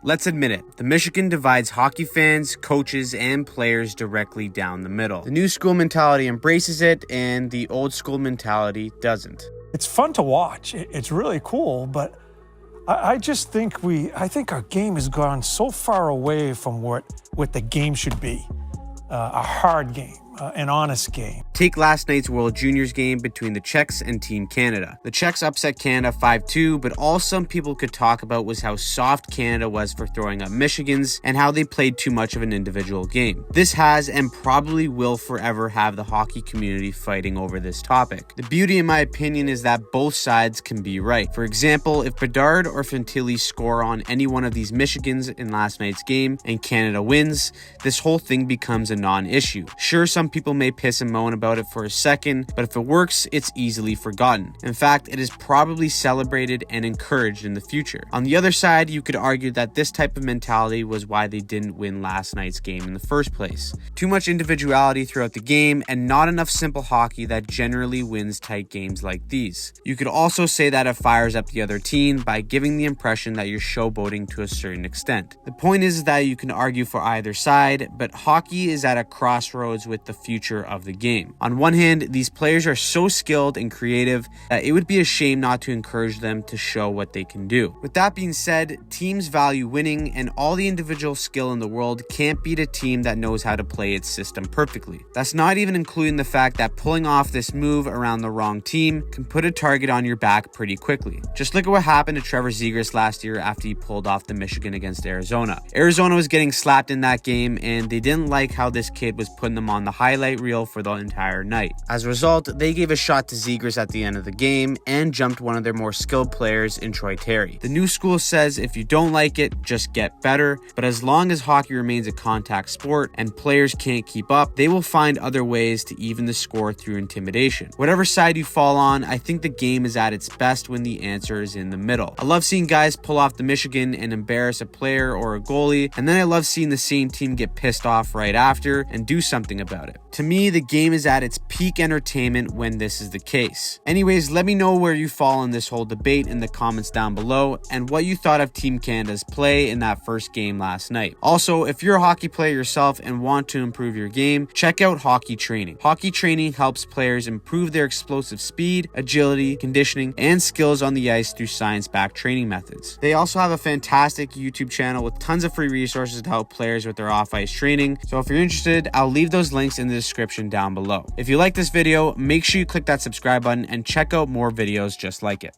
Let's admit it, the Michigan divides hockey fans, coaches, and players directly down the middle. The new school mentality embraces it, and the old school mentality doesn't. It's fun to watch. It's really cool, but I just think I think our game has gone so far away from what the game should be. A hard game, an honest game. Take last night's World Juniors game between the Czechs and Team Canada. The Czechs upset Canada 5-2, but all some people could talk about was how soft Canada was for throwing up Michigan's and how they played too much of an individual game. This has and probably will forever have the hockey community fighting over this topic. The beauty, in my opinion, is that both sides can be right. For example, if Bedard or Fantilli score on any one of these Michigans in last night's game and Canada wins, this whole thing becomes a non-issue. Sure, some people may piss and moan about it for a second, but if it works, it's easily forgotten. In fact, it is probably celebrated and encouraged in the future. On the other side, you could argue that this type of mentality was why they didn't win last night's game in the first place. Too much individuality throughout the game and not enough simple hockey that generally wins tight games like these. You could also say that it fires up the other team by giving the impression that you're showboating to a certain extent. The point is that you can argue for either side, but hockey is at a crossroads with the future of the game. On one hand, these players are so skilled and creative that it would be a shame not to encourage them to show what they can do. With that being said, teams value winning, and all the individual skill in the world can't beat a team that knows how to play its system perfectly. That's not even including the fact that pulling off this move around the wrong team can put a target on your back pretty quickly. Just look at what happened to Trevor Zegras last year after he pulled off the Michigan against Arizona. Arizona was getting slapped in that game, and they didn't like how this kid was putting them on the highlight reel for the entire night. As a result, they gave a shot to Zegras at the end of the game and jumped one of their more skilled players in Troy Terry. The new school says if you don't like it, just get better, but as long as hockey remains a contact sport and players can't keep up, they will find other ways to even the score through intimidation. Whatever side you fall on, I think the game is at its best when the answer is in the middle. I love seeing guys pull off the Michigan and embarrass a player or a goalie, and then I love seeing the same team get pissed off right after and do something about it. To me, the game is at its peak entertainment when this is the case. Anyways, let me know where you fall in this whole debate in the comments down below and what you thought of Team Canada's play in that first game last night. Also, if you're a hockey player yourself and want to improve your game, check out Hockey Training. Hockey Training helps players improve their explosive speed, agility, conditioning, and skills on the ice through science-backed training methods. They also have a fantastic YouTube channel with tons of free resources to help players with their off-ice training. So if you're interested, I'll leave those links in the description down below. If you like this video, make sure you click that subscribe button and check out more videos just like it.